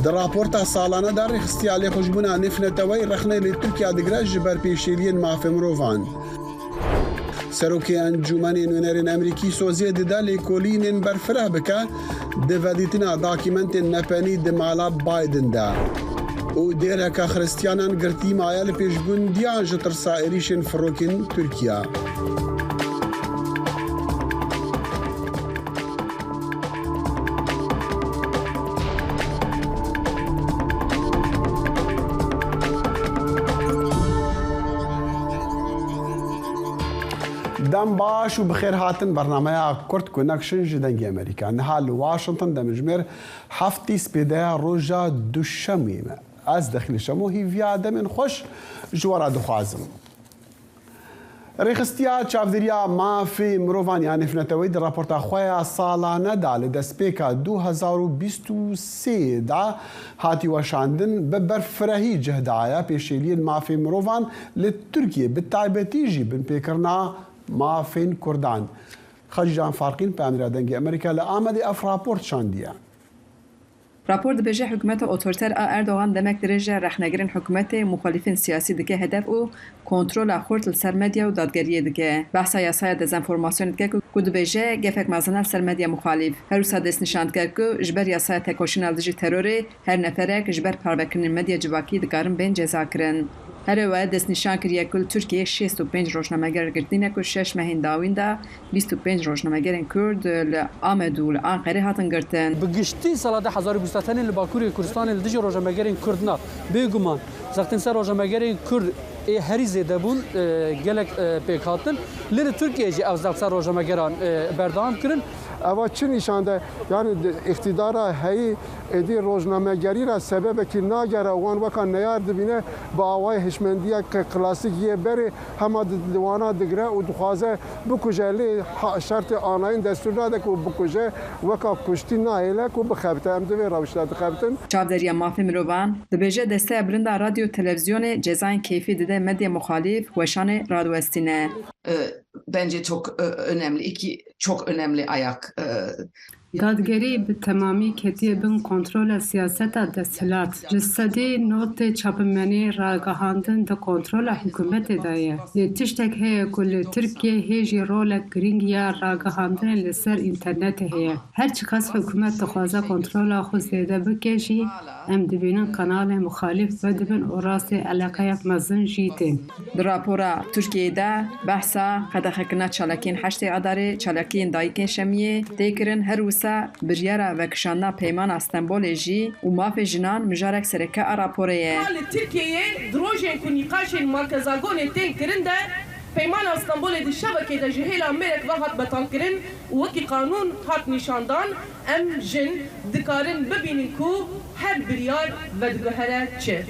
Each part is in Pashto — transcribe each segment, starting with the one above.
در راپورتا سالانه در رخصتیالی خوشبونا نفنتوی رخنه لی ترکیه دگره جبر پیشیلین مافی مروفان. سروکی انجمن نونرین امریکی سوزی دیده لی کولین برفره بکه دوادیتنا داکیمنت نپنی دمالا بایدن ده. و دیره که خریستیانان گرتی مایل پیشبون دیان جتر سائریشن فروکین ترکیه. دم باش و بخیر هاتن برنامه کرد کنکشن جدنگی امریکا نهال واشنطن دمجمر هفتی سپیده روژا دوشمیم از داخل شمو هیویا دمن خوش جوارا دخوازم رخصتیا چاودریا مافی مروان یعنی فنتوی در راپورتا خویا سالانه دا لدسپیکا 2023 دا هاتی وشاندن ببرفرهی جهدایا پیشیلین مافی مروان لترکیه بالتعبیتی جی بن پیکرنا مافین کردان خرج جان فارقین به امیر دنگی امریکا لآمد افراپورت شاندیا راپور دبیجه حکومت اتوریتر اردوغان دمک درجه رخنگرین حکومت مخالفین سیاسی دکه هدف او کنترل خورد سر مدیا و دادگری دکه بحث یاسای دزنفورماسیون دکه که دبیجه گفک مازنال سر مدیا مخالف هر روسا دست نشاند کرد که جبر یاسای تکوشن الدجی تروری هر نفره که جبر پروکرین مدیا جواکی دکارن بین جزا کرن هر وقت دست نشان کردی که ترکیه 65 روزنامه‌گر گردینه که 6 ماه داوینده 25 روزنامه‌گران کرد لآمد و لآنقره هاتن گرتن. بگشتی سال 1200 لباکوری کردستان لدیج روزنامه‌گران کردنا بیگمان زختن سر روزنامه‌گران کرد هری زده بون گلک پیکاتن لر ترکیه جی افزال سر روزنامه‌گران بردام کردن. اما چی نشانده یعنی اقتدار هایی ادی روزنامه‌گری را سبب که ناگره وان وکان نیار دبینه با آوای هشمندی که کلاسیکیه بره همه دیوانا دگره و دخوازه بکجه لی شرط آنلاین دستور داده که بکجه وکا کشتی نایله که بخبته هم دوی روشتاد خبتن. چاودریا مافی مروان دبیجه دسته بلند رادیو تلویزیون cezayın keyfi de medya muhalif Weşane Radyoestine. Bence çok önemli. Çok önemli ayak. دادگری به تمامی کتیه بین کنترل سیاست دستلات جسدی نوت چاپمنی راگهاندن ده کنترل حکومت دایه تشتک هی کل ترکیه هیجی رول گرینگ یا راگهاندن لسر اینترنت هی هر چی کس حکومت تخوازه کنترل خود زیده بکشی ام دبینن کانال مخالف و دبین اوراس علاقه مزن جیتین در راپورا ترکیه ده بحثا خدخکنا چالکین هشت اداره چالکین دایکین شمیه دیکرن هر بریارا و کشانا پیمان استانبول جی و ماف جنان مجارک سرکه راپوره ترکیه دروژن کنیقاشن مرکزاگون تین کرنده پیمان استانبول دی شبکه ده جهیل امریک و هات بطان کرن و کی قانون هات نشاندان ام جن دکارن ببینن کو هر بریار و دگهره چه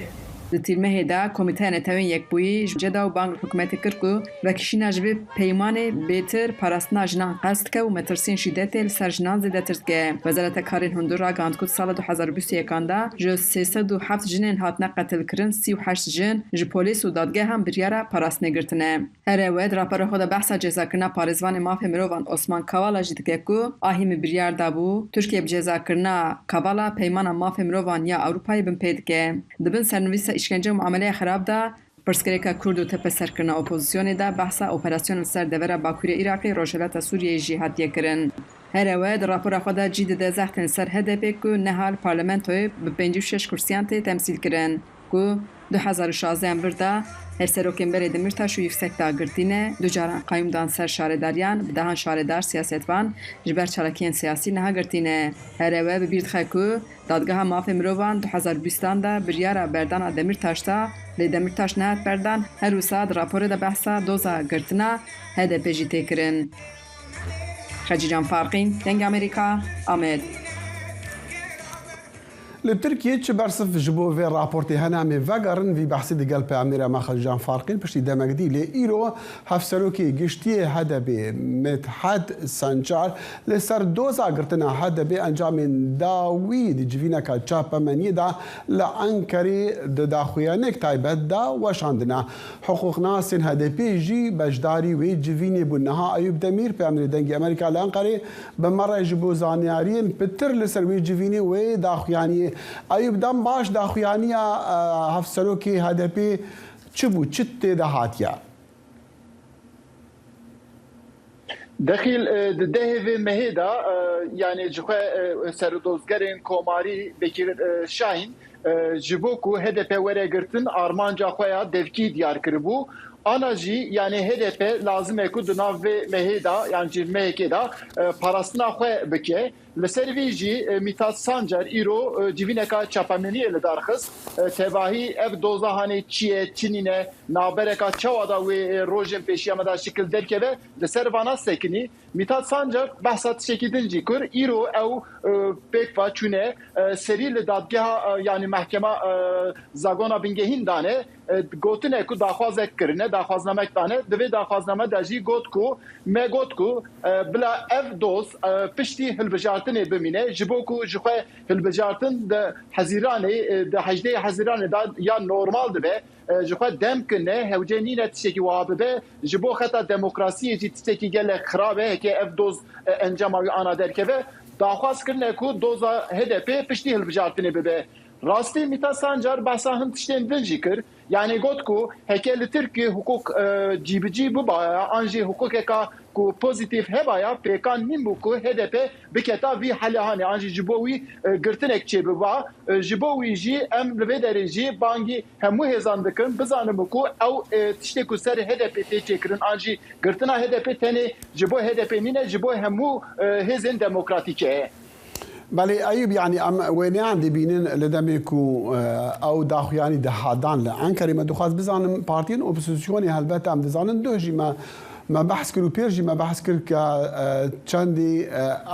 لتیلمه دا کمیته نتوین یک بویی جدا و بانک حکومت کرد و کشینا جبه پیمان بیتر پاراستنا جنان قصد که و مترسین شدت لسر جنان زیده ترد که وزارت کارین هندورا گاند کد سال 2021 دا جو 307 جنین هاتنا قتل کرن 38 جن جو پولیس و دادگاه هم بریارا پاراست نگرتنه هر وید راپر خود بحثا جزا کرنا پارزوان مافی مروان عثمان کوالا جد که کو آهیم بریار دابو ترکیه بجزا کرنا کوالا پیمان مافی مروان یا اروپای بن پید که دبن سرنویس işkence muamele xarab da Perskereka Kurd û tepe serkirina opozisyonê de behsa operasyona ser devera Bakurê Iraqê Rojhilata Sûriyeyê jî hatiye kirin. Her ew di rapora xwe de cî dide zextên ser HDP ku nehal parlamentoyê bi 56 kursiyan tê temsîl kirin ku 2016 bir de her serokên berê Demirtaş û Yüksekdağ girtîne du caran qayûmdan ser şaredariyan bi dehan şaredar siyasetvan ji ber çalakiyên siyasî neha girtîne. Her ew bi bîr dixe ku Dadgeha Mafê Mirovan 2020 de biryara berdana Demirtaş da lê Demirtaş nehat berdan her wisa di raporê de behsa doza girtina HDP jî tê kirin. Xecican Farqîn, Dengê Amerîka, Amed. لتركيا تشبرسف جبو في رابورتي هنامي فاقرن في بحث دي قلب أميرا ماخل جان فارقين بشتي دمك دي لإيرو هفسروكي قشتي هدبي متحد سانجار لسر دوزا قرتنا هدبي أنجام داويد جفينا كاتشابا من يدا لأنكري داخويانك تايبت دا وش عندنا حقوق ناس هدبي جي بجداري ويد جفيني بنها أيوب دمير بأمري دنجي أمريكا لأنكري بمرة جبو زانيارين بتر لسر ويد جفيني ويد داخوياني بێ ئەوی بدەم باش داخوایانیە هەفسەرۆکی هەدەپێ چ بوو چ تێدا هاتیە دخیل دهوی مهدا yani جخوا سردوزگرین کوماری بکیر شاهین جبوکو HDP وره گرتن آرمانجا خویا devki diyar kırbu. Anacı yani HDP lazım eku dunav ve meheda yani cirmehekeda parasına xwe bike. Li ser vê jî Mithat Sancar îro civîneka çapemeniyê li darxist tevahî ev doza hanê çi ye Çînîne nabereka çawa da wê rojên pêşiya me da şikil derkeve li ser vana sekinî Mithat Sancar behsa tişekî din jî kir îro ew pêkva çûne serî li dadgeha yani mehkema zagona bingehîn dane gotine ku daxwazek kirine daxwaznamek dane divê daxwazname de jî got ku me got ku bila ev doz piştî hilbijartinê bimîne ji bo ku ji xwe hilbijartin de hezîranê de hejdê hezîranê da ya normal dibe ji xwe dem kirine hewcê nîne tişekî wiha bibe ji bo xeta demokrasiyê jî tiştekî gelek xirab e hekê ev doz encama wî ana derkeve daxwaz kirine ku doza HDP piştî hilbijartinê bibe. Rastî Mithat Sancar behsa hin tiştên din jî kir. Yani got ku heke li Tirkiye hukuk cîbicî bibaya an jî hukukeka ku pozitif hebaya pêkan nîn bû ku HDP biketa vî helehanê an jî ji bo wî girtinek çêbiba ji bo wî jî em li vê derê jî bangî hemû hêzan dikin bizanin ku ew tiştê ku ser HDP tê çêkirin an jî girtina HDP tenê ji bo HDP nîne ji bo hemû hêzên demokratîk e. بله ایوب یعنی ام وینیان دبینن لدمکو او داخویانی دهادان لعنکری ما دخواست بزنم پارتین اپوزیسیونی البته ام دزانن دوجی ما بحث کرو پیرجی ما بحث کر که چندی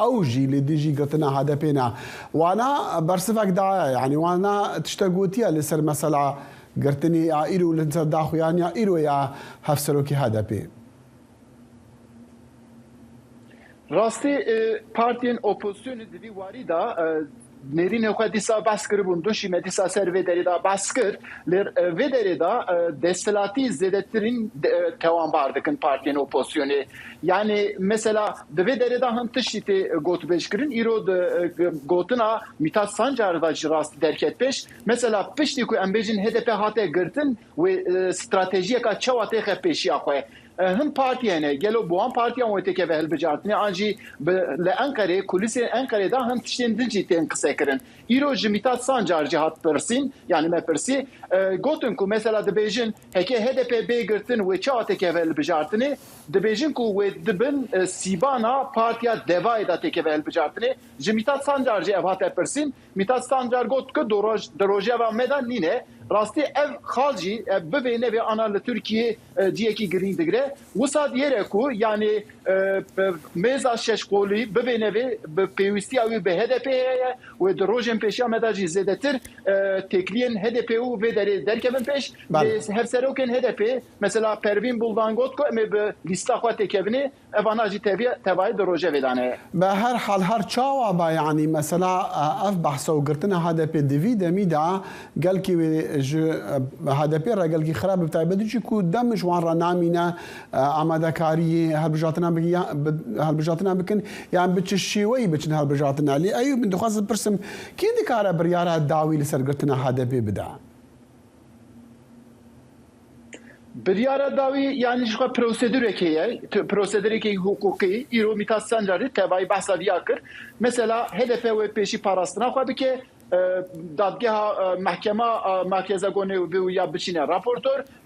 اوجی لدیجی قطنا هذا بينا وانا برسفك دا يعني وانا تشتغوتيا لسر مثلا قرتني ايرو لنسر داخویانی ايرو يا هفسروكي هذا بي Rastî partiyên opozisyonê di vî warî da nêrînê xwe dîsa behs kiribûn duşî me dîsa ser vê derê da behs kir li vê derê da desthilatî zêdetirîn tewanbar dikin partiyên opozisyonê. Yani mesela di vê derê da hin tiştî tê gotûbêj kirin îro di gotina Mithat Sancar da jî rastî derket pêş. Mesela piştî ku em bêjin HDP hate girtin wê stratejiyeka çawa tê xe pêşiya xwe. هم پارتیانه گلو بوان پارتیان و تکه وهل بجارتنی آنجی لانکره کلیس انکره دا هم تشتین دنجی تین قصه کرن ایرو جمیتات سانجار جهات پرسین یعنی ما پرسی گوتن کو مثلا دبیجن هکه HDP بگرتن و چه تکه وهل بجارتنی دبیجن کو و دبن سیبانا پارتیا دوای دا تکه وهل بجارتنی جمیتات سانجار جهات پرسین میتات سانجار گوت که دروجه و مدن نینه راستی ev xalcî bivêne ve ana li Tirkiye ciyekî girîn digire wisa diyêre ku yani mêza şeşkolî bivêne ve pêwîstiya wî bi HDP heye wê di rojên pêşiya me da jî zêdetir têkliyên HDP û vê derê derkevin pêş hevserokên HDP mesela Pervîn Buldan got ku em ê bi lîsta xwe têkevînê ev ana jî tevayê di roje vê dane. Bi her hal her çawa ba yani mesela ev behsa û girtina HDP divî demî da gelkî wê HDP را قال كي خراب بتاعي بدي يكون دم جوان رنامينا عمدا كاري هالبجاتنا بكن يعني بتشيوي بتشن هالبجاتنا لي ايوب من دخاز برسم كي دكاره برياره داوي لسرقتنا HDP بدا برياره داوي يعني شو prosedürü ki hukuki îro Mithat Sancar'ı tevayı bahsa diyakır mesela HDP ve peşi parasına xwe bike dadgeha mahkema merkeze gone ve ya biçine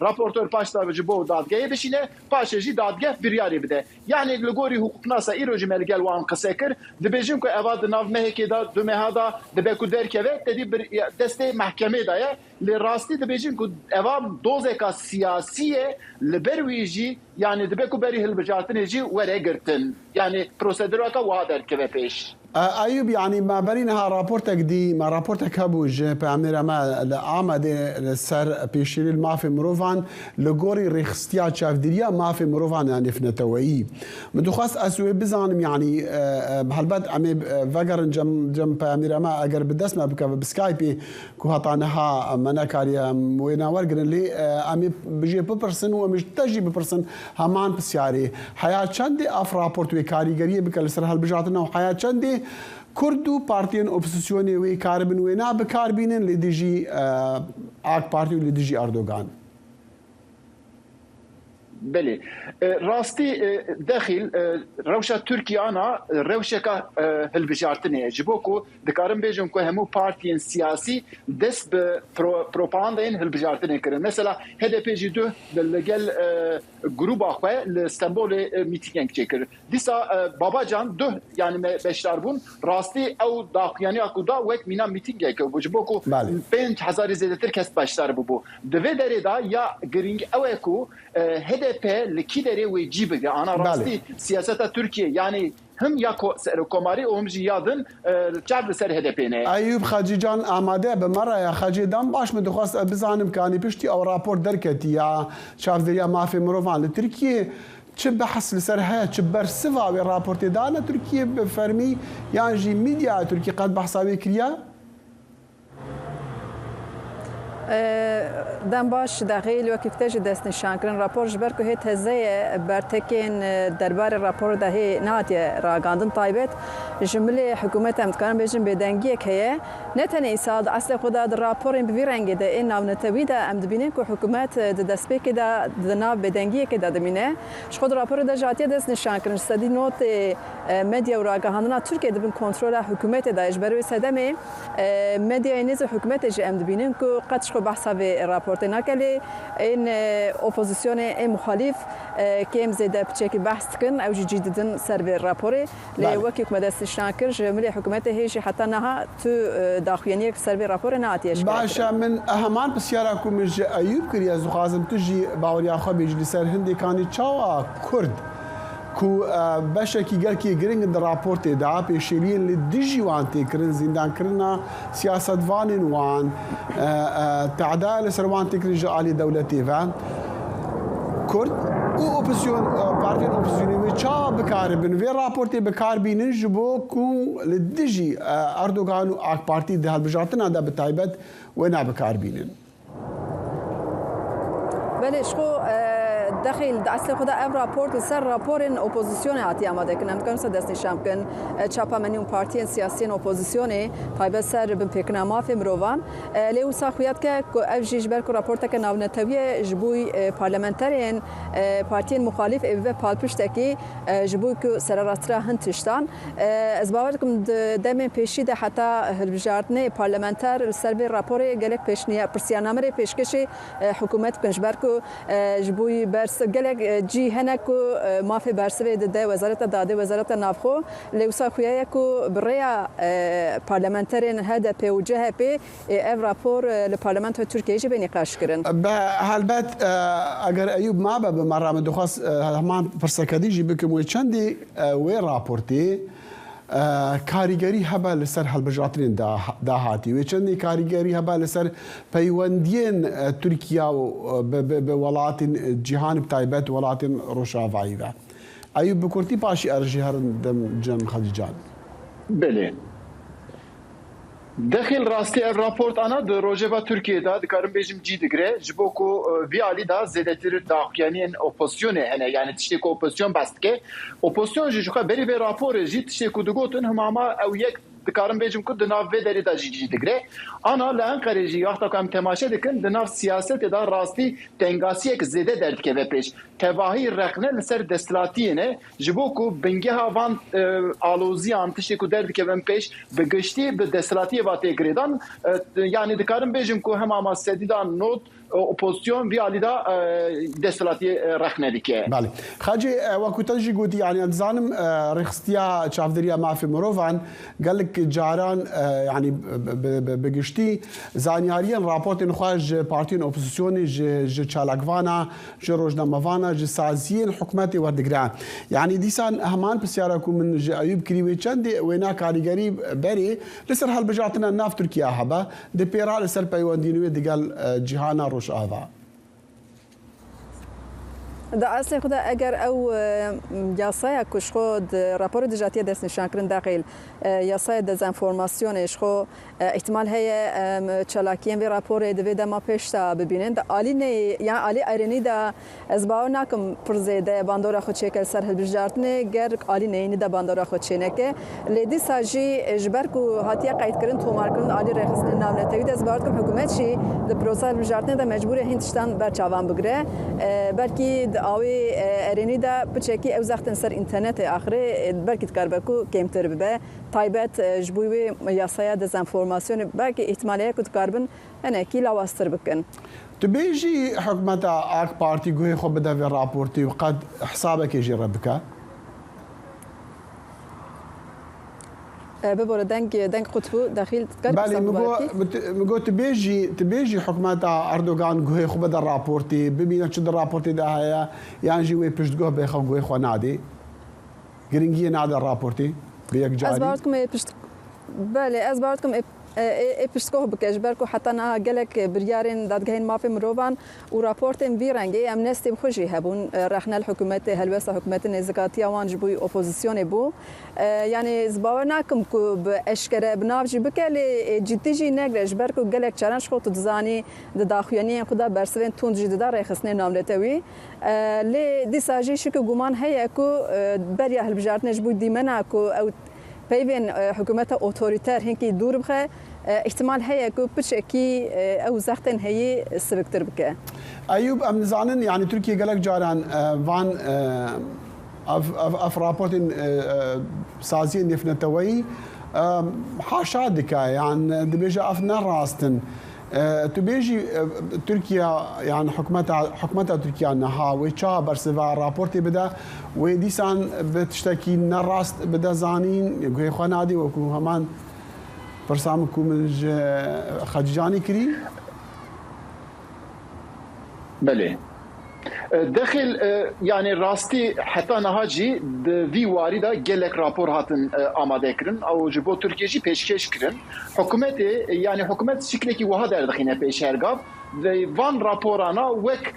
raportör paşta ji bo dadgehê bişine paşê jî dadgeh biryarê bide yani li gorî hukuknasa îro ji me li gel wan qise kir dibêjin ku eva di nav mehekê da du meha da dibe ku derkeve tedî destê mahkemê da ye li rastî dibêjin ku eva dozeka siyasî ye li ber wî jî yani dibe ku berî hilbijartinê jî were girtin yani prosedüraka wa derkeve pêş. أيوب يعني ما برينها رابورتك دي ما رابورتك هبوج بعميرة ما عمد سر بيشيل ما في مروفان لجوري ريخستيا شاف ديريا ما في مروفان يعني في نتوعي مدخواست أسوي بزانم يعني بهالبد عمي فجر جم بعميرة ما أجر بدس ما بك بسكايبي كوهطانها مناكاريا وين ورجن اللي عمي بيجي ببرسن ومش تجي ببرسن همان بسياري حياة شندي أف رابورت وكاريجرية بك لسر هالبجاتنا وحياة شندي كرد و بارتين اوبوزيسيوني وي كاربن وينا بكاربينن لديجي اك بارتي لديجي اردوغان. بله راستي داخل روشة تركيا أنا روشة كهالبجارتني جبوكو دكارم بيجون كو همو بارتيين سياسي دس بروباندين هالبجارتني كرن مثلا هذا بيجي دو للجل جروب أخوة لإسطنبول ميتينج تشكر ديسا بابا جان دو يعني بشتربون راستي أو داقياني أكو دا وقت مينا ميتينج كو جبوكو 5000 زيادة تركس بشتربو دوه داره دا يا جرينج أوكو هذا لكي داره ويجيبه أنا راستي سياسة تركيا يعني هم یا کوماری و هم جیادن چند سر هدفینه. ایوب خاجی جان آماده به مرا یا خاجی دام باش من دخواست بزنم که آنی پشتی او راپورت درکتی یا شاف دریا مافی مروان لترکیه چه بحث لسر ها چه برسوا و راپورت دانا ترکیه بفرمی یا جی میدیا ترکیه قد بحثاوی کریا؟ دم باش دقیقی وقتی که دست نشان کردن راپور جبر که هیت هزای برتکین دربار راپور دهی نهاتی راگاندن طایبت جمله حکومت هم تکرم بیشتر بدنگی که نه تنها ایساد اصل خدا در راپور این بیرنگی ده این نام نتویده ام دبینه که حکومت دست پیک ده دناب بدنگی که دادمینه شخود راپور ده جاتی دست نشان کردن سدی نوت مدیا و راگاندن ترکیه دبن کنترل حکومت دایش برای سدمه مدیا اینیز حکومت جه ام دبینه که قدش بحثا به راپورت نکلی این اپوزیسیون این مخالف که ام زده بچه بحث کن او جدیدن سر به راپوره لیوکی که مدرسش نکرد جمله حکومت هیچ حتی نه تو داخلی سر به راپور ناتیش باشه من همان بسیار کومش ایوب کری از خازم تجی باوریا خبیج لسر هندی کانی چاوا کرد کو باشه کی گل کی گرینگ در راپورت دا پیشیلین لدیجی وان تکرن زندان کرنا سیاست وانین وان تعدال سروان تکرن جالی دولتی وان کرد او اپوزیسیون پارتین اپوزیسیونی چا بکاربن و راپورت بکاربینن جبو کو لدیجی اردوغان و اک پارتی ده بجاتنا دا بتایبت و نا بکاربینن بله شو داخل اصل خدا ام راپورت سر راپور اپوزیسیون هاتی آماده کنم که مثلا دست نشام کن چاپا منیون پارتی سیاسی اپوزیسیونی پایبه سر بن پیکنا مافی مروان لیو ساخویت که افجیج بر کو راپورت که ناونتوی جبوی پارلمانترین پارتی مخالف او پالپشت کی جبوی که سر راترا هنتشتان از باور کم دم پیشی ده حتی هلبجارتنه پارلمانتر سر به راپور گلک پیشنیا پرسیانامه پیشکشی حکومت کنش بر کو جبوی برس گلک جی هنکو مافی برسوی ده وزارت داده وزارت نافخو لیوسا خویه کو بریا پارلمانترین هذا پی و جه پی اف راپور لپارلمانت ترکیه جی بنقاش کردن. به البته اگر ایوب ما به مرام دخواست همان پرسکدیجی بکم و چندی و راپورتی کاریگری هبا لسر هالبجاترین دا هاتی و چندی کاریگری هبا لسر پیوندین ترکیه و به ولات جهان بتایبت ولات روشاوایی و ایوب بکرتی پاشی ارجی هر دم جن خدیجان. بله. داخل راستی راپورت آنا در روجبا ترکیه دا دکارم بیجم جی دگره جبوکو ویالی دا زیادتر داخلیان اپوزیسیونه هنه یعنی تشتی که اپوزیسیون بست که اپوزیسیون جوخه بری به راپور جی تشتی که دگوتن هماما او یک دکارم بیجم که دناف و داری دا جی دگره آنا لانقره جی وقتا که هم تماشه دکن دناف سیاست دا راستی تنگاسی یک زیده درد که پیش تواهی رقنه لسر دستلاتی نه جبوکو بنگه هاوان آلوزی هم تشتی که درد که پیش بگشتی به دستلاتی باته گریدان یعنی دکارم بیجم که هماما سدیدان نوت اپوزیسیون بیالیدا دستلاتی رخنه دیگه. بله. خاجی وقتی گویی یعنی انزانم رخصتیا چافدریا مافی مروان قالك جاران يعني بگشتی زانیاریان راپورت نخواج پارتین اپوزیسیونی ج چالاگوانا ج روزنامه‌وانا ج سازیین حکومتی وردگران یعنی دیسان همان بسیارکو من ج ایوب کریوی چند وینا کاریگری بری لسر هل بجاتنا ناف ترکیه هبا د پیرا لسر پیوندینوی دیگل جهانا روش آوا دا اصل خدا اگر او یاسای کش خود راپور دجاتی دست نشان کردن داخل یاسای دزینفورماسیونش خو احتمال هي چلاکیان و راپور دویده ما پیشتا ببینن دا عالی نه یا عالی ایرانی دا از باور نکم پرزیده باندورا خود چکل سر هلبجارتنه گر عالی نه دا باندورا خود چنکه لیدی ساجی جبر کو هاتیا قید کردن تومار کردن عالی رخصت نامنتوی از باور کم حکومت شی د پروسه هلبجارتنه دا مجبور هندستان برچاوان بگره بلکی آوی ارینی دا بچکی او زختن سر اینترنت آخره برکت کاربکو کمتر به تایبت جبوی یاسای دزینفورماسیون بلکی احتمالیه کد کاربن انا کی لاواستر بکن تبيجي حكومة آك بارتي قوي خو بدا في رابورتي وقد حسابك يجي ربك ببور دنگ قطبو داخل بالي مگو تبيجي حكومة أردوغان قوي خو بدا رابورتي ببينا شد الرابورتي ده هيا يعني جوي بيشتقوه بيخو قوي خو نادي قرنجية نادي الرابورتي بيك جاري أزبارتكم بالي أزبارتكم پشتکو بکش برکو حتی نه گلک بریارین دادگاهین مافی مروان و راپورتین ویرنگی امنستی بخوشی هبون رخنه الحکومت هلوسا حکومت نزگاتی آوان جبوی اپوزیسیون بو یعنی زباور نکم کو به اشکره بنافجی بکلی جدیجی نگرش برکو گلک چرنش خود تزانی داخویانی خدا برسوین تون جدیده رخصنه ناملتوی لی دیساجی شکو گمان هیا کو بریا هلبجارتنش بو دیمنا کو او بيبين حكومات اوتوريتار هنكي دور بخه احتمال هي كو بتشكي او زختن هي سبكتر بك ايوب ام زانن يعني تركيا قالك جاران فان اف رابورتين سازين نفنتوي حاشا دكا يعني دبيجا افنا راستن تبيجي تركيا يعني حكومتها تركيا انها ويتشا برسفا رابورتي بدا وديسان بتشتكي نراست بدا زانين يقول خنادي وكو همان برسامكم خجاني كري بله داخل يعني راستي حتى نهاجي في وارده جلك رابور هاتن آماده کرن او جبو ترکیه جی پیشکش کرن حکومت يعني حکومت شکلی وها در دخینه پیشرگاف وان راپورانا وک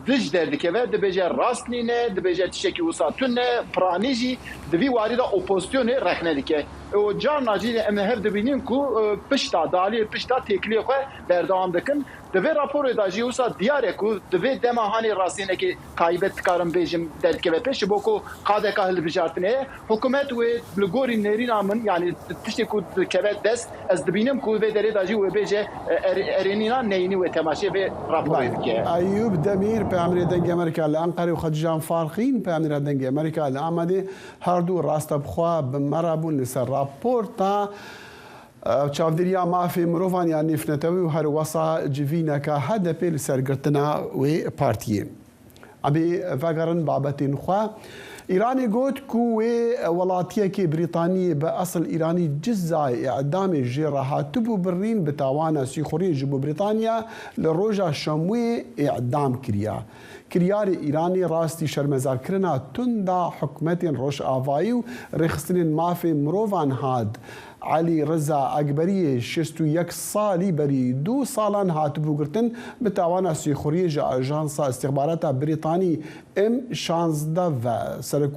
دج دردکه و دبیجه راست نینه دبیجه تشکی وساتونه پرانیجی دوی وارده اپوزیسیون رخنه دیکه و جان ناجی ام هر دبینیم کو پشتا دالی پشتا تکلی خو بردام دکن دوی راپور داجی وسا دیاره کو دوی دماهانی راستینه که کایبت کارم بیجم دردکه و پیش بوکو قاده کاهل بجارتنه حکومت و بلگوری نرین آمن یعنی تشتی کو کبت دست از دبینیم کو و دری داجی و بیجه ارینینا نینی و تماشی به راپور دیگه ایوب دمیر پیامبر دنگ امریکا لانقره و خدجان فارقین پیامبر دنگ امریکا لآمده هر دو راست بخوا بمرابون لسر راپورتا چاودریا مافی مروفان یعنی نفنتوی و هر وصا جوینا که هدف لسرگرتنا و پارتیه ابي فاقرن بابتين خوا إيراني قلت كو ولاتيك بريطانية بأصل إيراني جزاء إعدام الجراحة تبو برين بتاوانا سيخوري جبو بريطانيا لروجا شموي إعدام كرياري إيراني راستي شرمزار كرنا تندا حكمتين روش آفايو رخصتين مافي مروفان هاد علي رضا أكبرية 61 سالي بري 2 سالان هاتبو قرتن بتاوانا سيخوري جا أجانسا استخباراتها بريطاني M16 سرك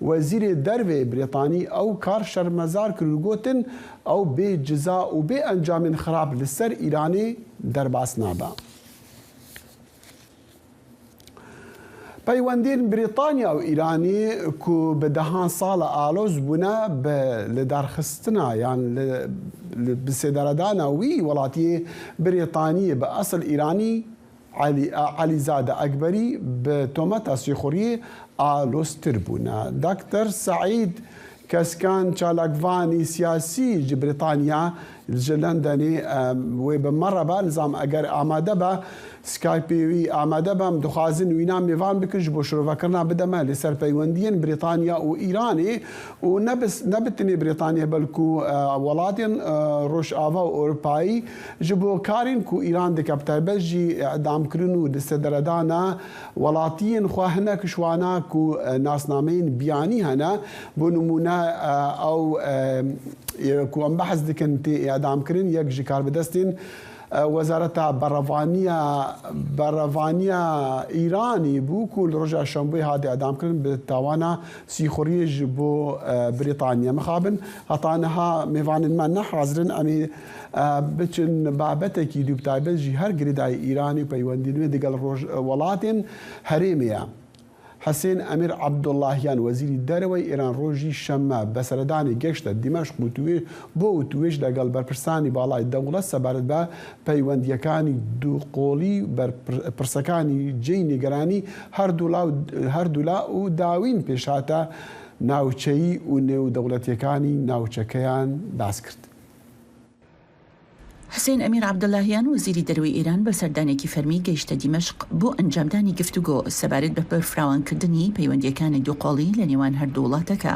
وزير دربي بريطاني أو كار شرمزار كرلقوتن أو بجزاء وبأنجام خراب للسر إيراني درباس نابا پیوندین بریتانیا و ایرانی کو به دهان سال آلوز بنا لدارخستنا يعني بسدردانا وی ولاتی بریتانی به اصل ایرانی علی زاده اکبری به تومت سیخوری آلوز تربونا دکتر سعید كسكان شالكفاني سياسي بريطانيا الجلندني وبمرة بالزام اگر آماده با سكايبي وي آماده با مدخازن وينام ميفان بكش بوشرو فكرنا بدما لسر بيوندين بريطانيا وإيراني ونبتني بريطانيا بلكو ولاتين روش آفا وأوروباي جبو كارين كو إيران دكابتر بجي اعدام كرنو دستدردانا ولاتين خوا هنا كشوانا كو ناس نامين بياني هنا بنمونا او كو ام بحث دكن تي اعدام كرين يك جكار بدستين وزارة برافانيا إيراني بو كل رجع شنبوي هادي أدام كرن بالتوانا سيخوريج بو بريطانيا مخابن هطانها ميفان المنح حاضرين أمي بچن بابتك يدوب تايبل جي هر قريداي إيراني بيواندين دقل ولاتين هريميا حسين أمير عبد اللهيان وزير الدروي إيران روجي شما بسرداني جيشتا دمشق بو تويج لقل برپرساني بالاي الدولة سبارد با بيوانديكاني دو قولي برپرسكاني جيني قراني هر دولا و داوين بيشاتا ناوچهی و نێو دەوڵەتیەکانی ناوچەکەیان باس کرد. حسين أمير عبد اللهيان وزير دروي إيران بسردانێکی فەرمی گەیشتە دیمەشق بۆ ئەنجامدانی گفتوگۆ سەبارەت بە بەرفراوانکردنی پەیوەندیەکانی دووقۆڵی لە نێوان هەردوو وڵاتەکە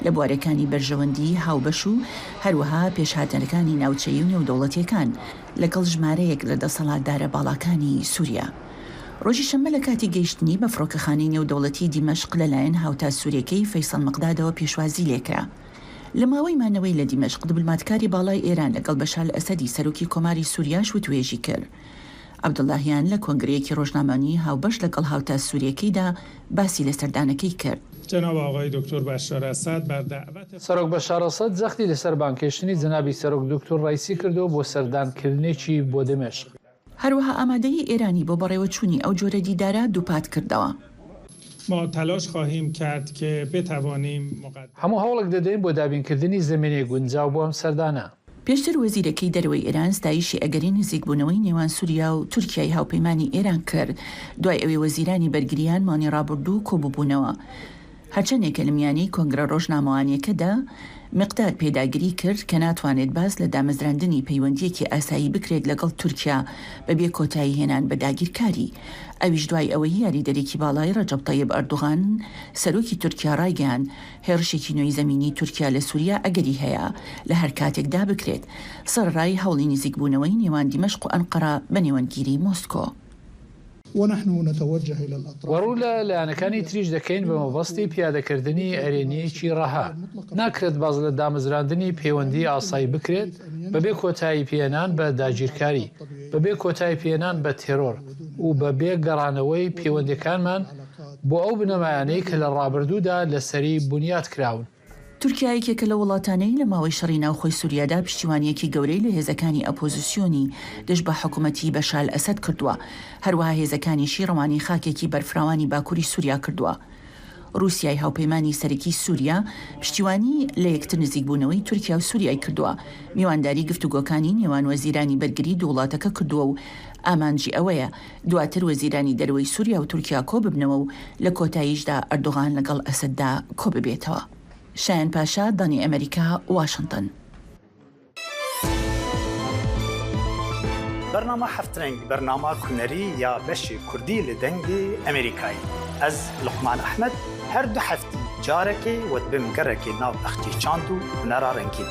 لە بوارەکانی بەرژەوەندی هاوبەش و هەروەها پێشهاتنەکانی ناوچەیی و نێودەوڵەتیەکان لەگەڵ ژمارەیەک لە دەسەڵاتدارە باڵاکانی سووریا. ڕۆژی شەممە لە کاتی گەیشتنی بە فڕۆکەخانەی نێودەوڵەتی دیمەشق لەلایەن هاوتا سووریەکەی فەیسەڵ مەقدادەوە پێشوازی لێکرا. لە ماوەی مانەوەی لە دیمەشق دیبلۆماتکاری باڵای ئێران لەگەڵ بەشار ئەسەدی سەرۆکی کۆماری سووریاش وتوێژی کرد. عەبدوڵڵاهیان لە کۆنگرەیەکی ڕۆژنامەیی هاوبەش لەگەڵ هاوتا سووریەکەیدا باسی لە سەردانەکەی کرد. جناب آقای دکتر بشار اسد بر دعوت سەرۆک بەشار ئەسەد زەختی لەسەر بانکێشتنی جەنابی سەرۆک دکتۆر ڕایسی کردو بۆ سەردانکردنێکی بۆ دمەشق. هەروەها ئامادەی ئێرانی بۆ بەڕێوەچوونی ئەو جۆرە دیدارە دووپات کردەوە. ما تلاش خواهیم کرد که بتوانیم هەموو هەوڵێک دەدەین بۆ دابینکردنی زمینێ گونجاو بۆ ئەم سەردانە. پێشتر وەزیرەکەی دەرەوەی ئێران ستایشی ئەگەری نزیکبوونەوەی نێوان سووریا و تورکیای هاوپەیمانی ئێران کرد دوای ئەوەی وەزیرانی بەرگریان مانی ڕابردوو کۆبووبوونەوە. هەرچەندێکە لە میانەی کۆنگرە ڕۆژنامەوانیەکەدا مقدار پێداگیری کرد کە ناتوانێت باس لە دامەزراندنی پەیوەندیەکی ئاسایی بکرێت لەگەڵ تورکیا بەبێ کۆتایی هێنان بە داگیرکاری. ئەویش دوای ئەوەی یاریدەرێکی باڵای ڕەجەب تایب ئەردوغان سەرۆکی تورکیا ڕایگەیان هێرشێکی نوێی زەمینی تورکیا لە سووریا ئەگەری هەیە لە هەر کاتێکدا بکرێت سەرڕای هەوڵی نزیکبوونەوەی نێوان دیمەشق و ئەنقەرە بە نێوەندگیری مۆسکۆ. ونحن نتوجه إلى الأطراف. وەڕوو لە لایەنەکانی تریش دەکەین بە مەبەستی پیادەکردنی ئەرێنیەکی ڕەها. ناکرێت باز لە دامەزراندنی پەیوەندی ئاسایی بکرێت بەبێ کۆتایی پێێنان بە داگیرکاری، بەبێ کۆتایی پێێنان بە تێرۆر و بەبێ گەڕانەوەی پەیوەندیەکانمان بۆ ئەو بنەمایانەی کە لە ڕابردوودا لەسەری بنیاد کراون. تورکیا یەکێکە لە وڵاتانەی لە ماوەی شەڕی ناوخۆی سووریادا پشتیوانیەکی گەورەی لە هێزەکانی ئەپۆزیسیۆنی دەست بە حکوومەتی بەشار ئەسەد کردووە، هەروەها هێزەکانیشی ڕەوانی خاکێکی بەرفراوانی باکووری سووریا کردووە. رووسیای هاوپەیمانی سەرەکی سووریا پشتیوانی لە یەکتر نزیکبوونەوەی تورکیا و سووریای کردووە، میوانداری گفتوگۆکانی نێوان وەزیرانی بەرگری دوو وڵاتەکە کردووە و ئامانجی ئەوەیە دواتر وەزیرانی دەرەوەی سووریا و تورکیا کۆ ببنەوە و لە کۆتاییشدا ئەردوغان لەگەڵ ئەسەددا کۆ ببێتەوە. شایان پاشا، دانی ئەمریکا، واشنگتن. برنامه هفترنگ برنامه کنری یا بشی کردی لدنگی امریکایی از لقمان احمد هر دو هفتی جارکی و بمگرکی ناو اختی چاندو نرارنگی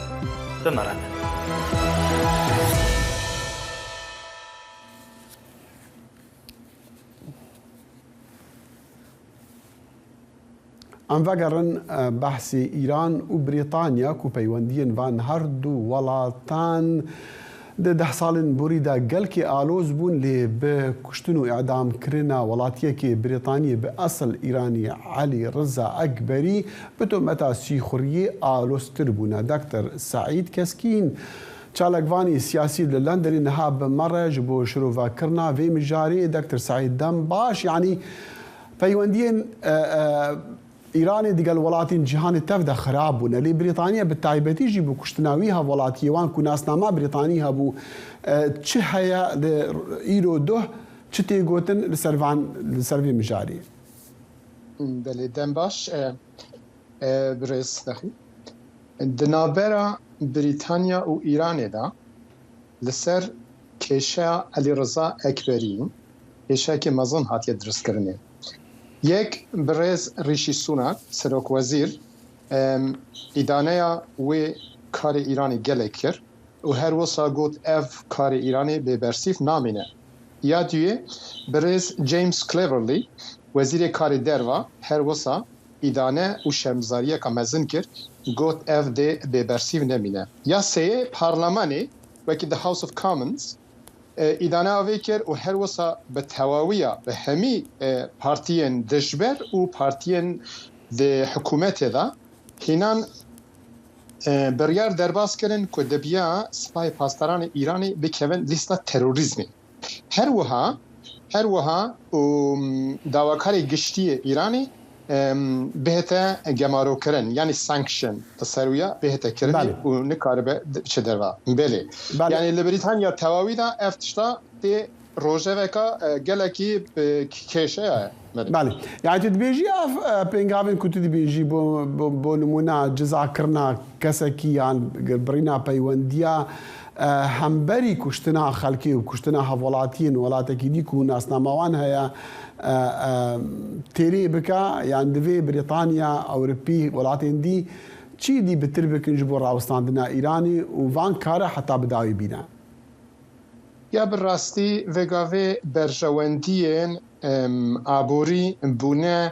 بمرنه. ام وگرن بحث ایران و بریتانیا کو پیوندین وان هر دو ولاتان ده سالن بریدا گل که آلوز بون لی به کشتن و اعدام کرنا ولاتیه که بریتانیا به اصل ایرانی علی رضا اکبری به تو متا سیخوری آلوستر بونه. دکتر سعید کسکین چالکوانی سیاسی لندن نها بمره جبو شروع کرنا وی مجاری. دکتر سعید دم باش يعني پیوندین ایران دیگل ولاتین جهان تفدا خراب بونه لی بریتانیا به تایبەتی جی بو کشتناوی ها ولاتیوان کو ناسنامه بریتانی ها بو چه هيا ایرو دو چه تی گوتن لسروی مجاری. بله دم باش برس دخی دنابرا بریتانیا و ایران دا لسر کشا علی رضا اکبری کشا که مزن هاتیه درست کرنه. یک برز ریشی سوناک سروک وزیر ایدانه و کار ایرانی گله کرد و هر وسا گوت اف کار ایرانی به برسیف نامینه. یا دوی برز جیمز کلیورلی وزیر کار دروا هر وسا ایدانه و شرمزاریه که مزن کرد گوت اف ده به برسیف نمینه. یا سه پارلمانی وکی the House of Commons إدانة وفكر وحروسا بالتواوية بهمي بارتيين دجبر وبارتيين دي حكومات ذا هنان بريار درباس كرن كدبيا سباي باستران إيراني بكيفن لستا تيروريزمي هروها داواكاري قشتي إيراني بهتا جمارو كرن يعني سانكشن تصاروية بهتا كرن ونكاربه شدروا بله يعني لبريطانيا تواويدا افتشتا دي روجوكا جلكي كيشه بله يعني تدبيجي بينغافن كنت تدبيجي بو نمونا جزا كرنا كسكي عن برينا بيونديا همبري كشتنا خلقي وكشتنا هفولاتين ولاتكي ديكو ناس ناموان هيا تيري بكا يعني دفي بريطانيا أوروبي ولاتين دي چي دي بتربك نجبور راوستاندنا إيراني وفان كاره حتى بداوي بينا يا بالراستي فيغافي برجوانديين عبوري بونه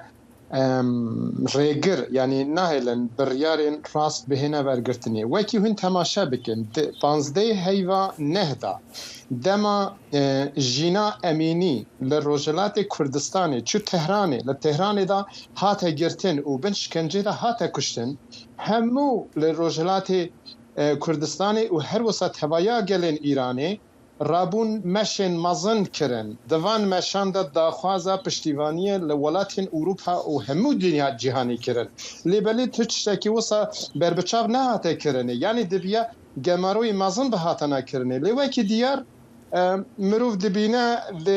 ريگر يعني ناهلن بريارين راست بهنا برگرتني وكي هن تماشا بكن 15 هيوا نهدا دما جينا اميني للرجلات كردستاني چو تهراني لتهراني دا هاتا گرتن و بنشکنجه دا هاتا کشتن همو للرجلات كردستاني و هر وسط هوايا گلن ايراني رابون مشن مزن کرن دوان مشان دا داخوازا پشتیوانی لولاتین اروپا و همو دنیا جهانی کرن لیبلی تشتاکی وسا بربچاو نهاته کرنه یعنی دبیا گماروی مزن بهاتنا کرنه لیوکی دیار مروف دبینه د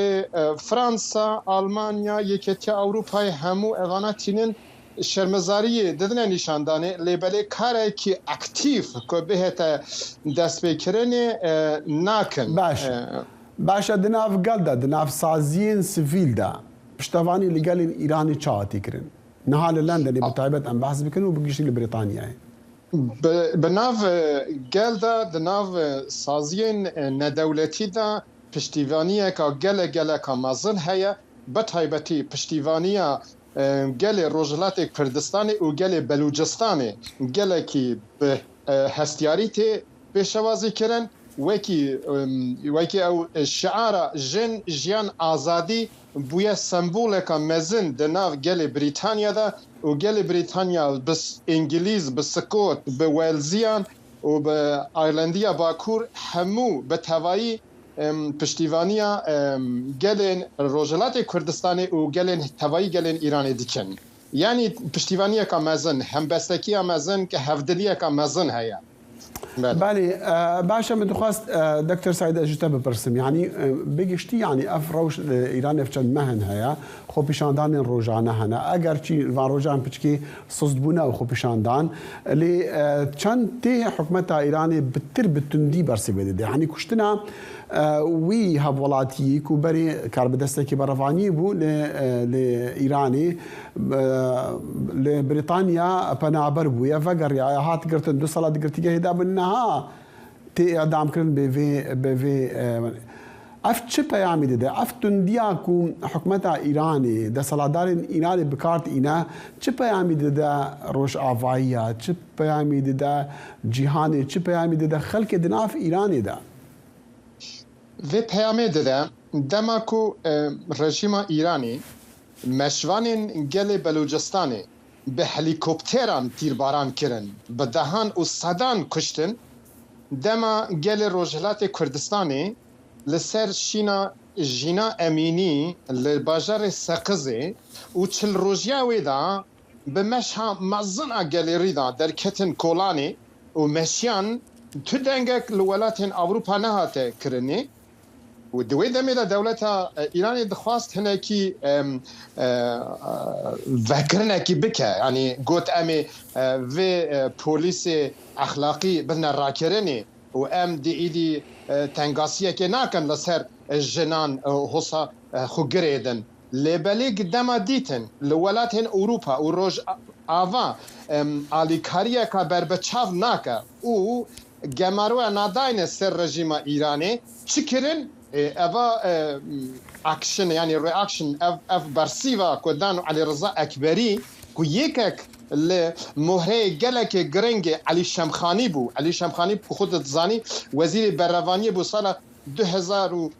فرانسا آلمانیا یکتیا اروپای همو اواناتینن شرمزاری ددن نشاندانه لیبلی کاری که اکتیف که بهت دست بکرنه ناکن باش دناف قلدا دناف سازين سفيل دا بشتواني اللي قال ايراني تشاتي كرن نهال لندن بتايبت ام بحث بكن وبقيش لبريطانيا بناف قلدا دناف سازين ندولتي دا پشتیوانیه که گله که مازن هيا بتايبتي پشتیوانیه گل روجلات کردستانی و گل بلوچستانی گل کی به هستیاری ته پیشوازی کردن وکی او شعار جن جیان آزادی بویا سمبول که مزن دناو گل بریتانیا دا و گل بریتانیا بس انگلیز بس سکوت به ویلزیان و به ایرلندیا باکور همو به توایی پشتیوانیا گلن روجلات کردستانی و گلن توایی گلن ایرانی دیکن یعنی پشتیوانیا که مزن هم بستکی مزن که هفدلیه که مزن هیا بله باشا من دخواست دكتور سعيد اجتا بپرسم يعني بگشتی يعني اف روش ایران افچند مهن هيا خو پیشاندان روجانه هنا اگر چی وان روجان پچکی صدبونا خو پیشاندان لی چند ته حکومت ایرانی بتر بتندی برسی بده يعني كشتنا وی هفولاتي كوبري كاربدستكي برفاني بو لإيراني لبريطانيا بنابر بو يا فقر يا هات قرتن دو صلاة قرتي هيدا بالنها تي اعدام كرن بفي اف چه پیامی ده اف تندیا کو حکومت ایرانی ده سالادارین ایرانی بکارت اینا چه پیامی ده روش آوائیا چه پیامی ده جهانی چه پیامی ده خلق دناف ایرانی ده و پیامه ده دماکو رژیم ایرانی مشوانین گل بلوچستانی به هلیکوپتران تیرباران کرن به دهان و صدان کشتن دما گل روجلات کردستانی لسر شینا جینا امینی لباجار سقزه و چل روجیا ویدا به مشها مزن گلری دا در کتن کولانی و مشیان تو دنگک لولاتین اوروپا نهاته کرنی و دوی دمی دا دولتا ایرانی دخواست هنه کی وکرنه کی بکه یعنی گوت امی و پولیس اخلاقی بدن راکرنی و ام دی ایدی تنگاسیه که ناکن لسر جنان حصا خوگریدن لیبلی قدما دیتن لولاتین اوروپا و روش آوا آلیکاریه که بربچاو ناکه و گمارو ناداین سر رژیم ایرانی چکرن اوا اکشن یعنی ریاکشن اف برسیوا کدانو علی رضا اکبری کو یکک لمهره گلک گرنگ علی شمخانی بو علی شمخانی خودت زانی وزیر بروانی بو سال 2000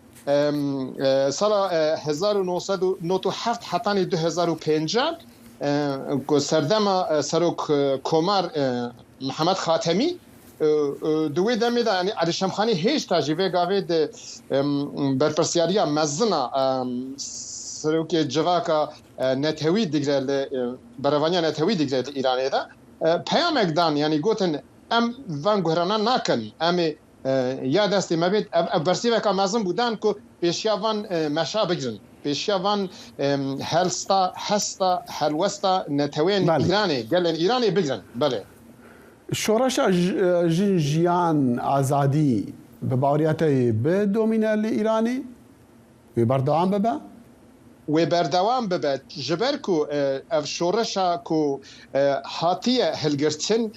سال 1997 حتى 2050 کو سردما سروک کمر محمد خاتمی دوی دمی دا یعنی علیشمخانی هیچ تجربه گاوید برپرسیاریا مزنا سروک جواکا نتوی دیگر بروانیا نتوی دیگر ایرانی دا پیام اقدام یعنی گوتن ام وان گهرانا نکن ام یا دستی مبید برسیوه که مزن بودن که پیشیوان مشا بگیرن پیشیوان هلستا هستا هلوستا نتوین ایرانی گلن ایرانی بگیرن بله شورش جنجیان آزادی به باوریاتی به دومینه ایرانی و بردوام ببه و بردوام ببه جبر کو اف شورشا کو هاتیه هلگرتن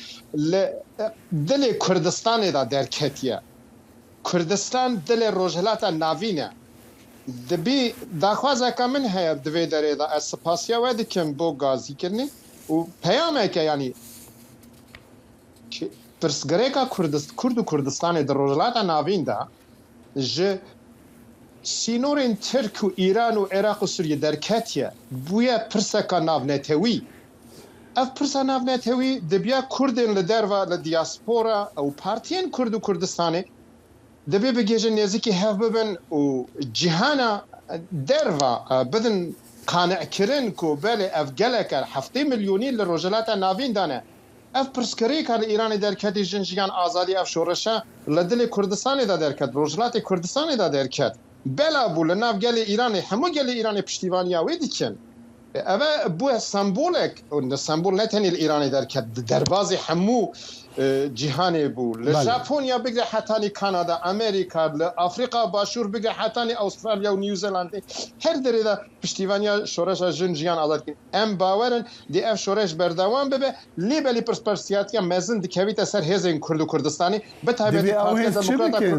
دل کردستان دا درکتیه کردستان دل روجهلاتا ناوینه دبی داخوازه که من هیا دوی داره دا از سپاسیا ویدی کم بو گازی کرنی و پیامه که یعنی پرسگره که کرد و کردستان در روجهلاتا ناوین دا جه سینورین ترک و ایران و عراق و سوریه درکتیه بویا پرسکا ناو نتوی اف پرسا ناو نتوی دبیا کردین لدر و لدیاسپورا او پارتین کرد و کردستانه دبی بگیجن نزدیکی هف ببن و جهانا در و بدن قانع کرن کو بله اف گلک 7 میلیونی لروجلات ناوین دانه اف پرسکری که ایران درکتی جنجیان آزادی اف شورشا لدل کردستان دا درکت روجلات کردستان دا درکت بلا بول ناف گل ایران همو گل ایران پشتیوانیا ویدی کن اوه بو سمبولک و سمبول نتنی ایران درکت دربازی همو جهانی بو لژاپونیا بگه حتی کانادا امریکا لافریقا باشور بگه حتی استرالیا و نیوزیلند هر دری دا پشتیوانیا شورش جنجیان آزاد کن ام باورن دی اف شورش بردوام ببه لیبلی پرسپرسیاتیا مزن دکویت سر هزین کرد و کردستانی بتایبتی پارتی دموکراتا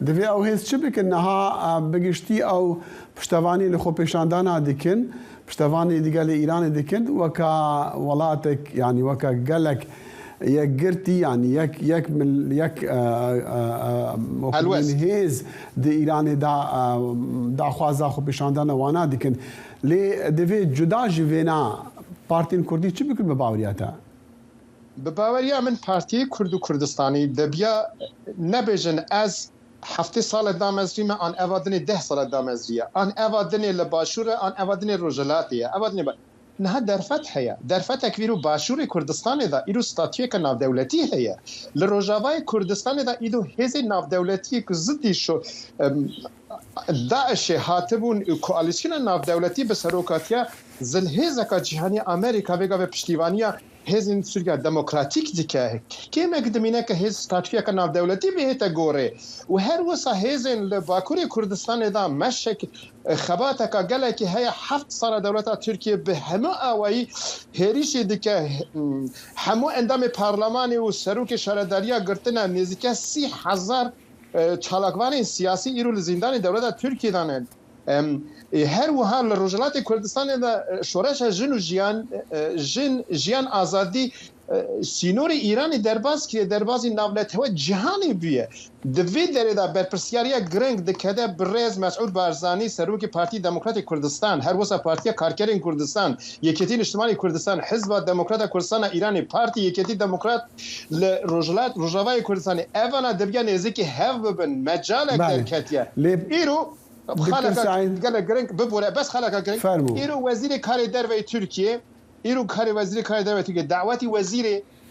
دوی او هیز چی بکن نها بگشتی او پشتوانی لخو پیشاندانا دکن پشتوانی دیگل ایران دکن وکا ولاتک یعنی وکا گلک یک گرتی یعنی یک هیز دی ایران دا خوازا خو پیشاندانا وانا دکن لی دوی جدا جوینا پارتین کردی چی بکن به باوریاتا؟ به باوریا من پارتی کرد و کردستانی دبیا نبیجن از 7 سال دامزری آن اوادن 10 سال دامزریه آن اوادن لباشوره آن اوادن روجلاتیه اوادن نه درفت هيا درفت اكبيرو باشور كردستان دا ايرو ستاتيو كناف دولتي هيا لروجاواي كردستان دا ايدو هزي ناف دولتي كزدي شو داعش هاتبون كواليسيون ناف دولتي بسروكاتيا زلهزك جهاني امريكا بيغا بشتيوانيا هزين سوريا ديمقراطيك ديكه كيما قدمينا كهز ستاتيو كناف دولتي بهتا غوري وهر وسا هزين لباكوري كردستان دا مشك خباتك قالك هي 7 سال دولت تركيا بهما اوي هريش ديكه همو اندام پارلماني و سروك شهرداريا گرتنا نزدیک 30000 چالاکوان سیاسی ایرو لزندان دولت ترکیه دانند هر وها لروجلات کردستان دا شورش جن و جیان آزادی سینور ایرانی درباز که دربازی ناولت هوا جهانی بیه دوی داره دا برپرسیاریا گرنگ دکده برز مسعود بارزانی سروک پارتی دموکرات کردستان هر وسا پارتی کارکرین کردستان یکیتی اجتماعی کردستان حزب دموکرات کردستان ایرانی پارتی یکیتی دموکرات لروجلات روجاوای کردستان اوانا دبیا نزدیکی هف ببن مجالک درکتیه ایرو خالق قال جرينك ببوله بس خالق جرينك ايرو وزير كار دروي تركيا ايرو كار وزير كار دروي تركيا دعوتي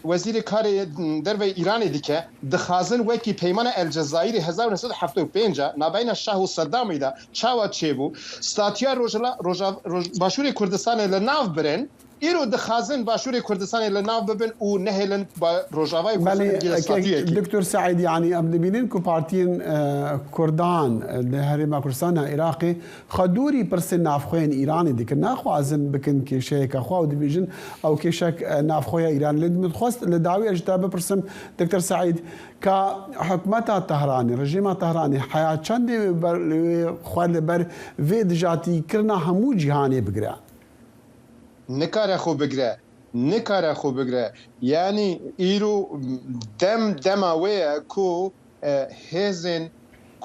وزير كار دروي ايران ديكه دخازن وكي بيمان الجزائر 1975 نابين الشاه صدام دا چاوا چيبو ستاتيا روجا باشور كردستان لناف برن ایرو دخازن باشور کردستان لناو ببن و نهلن با روجاوای کردستان دکتر سعید یعنی ام ببینین کو پارتین کردان لهرما کردستان عراقی خدوری پرس نافخوین ایران دیگه نخوازن بکن که شیک خو دیویژن او که شک نافخوی ایران لند خواست لداوی اجتاب پرسم دکتر سعید که حکومت طهرانی رژیم طهرانی حیات چند خوال بر وید جاتی کرنا همو جهانی بگره نکاره خوب بگره یعنی ایرو دم اوه کو هزن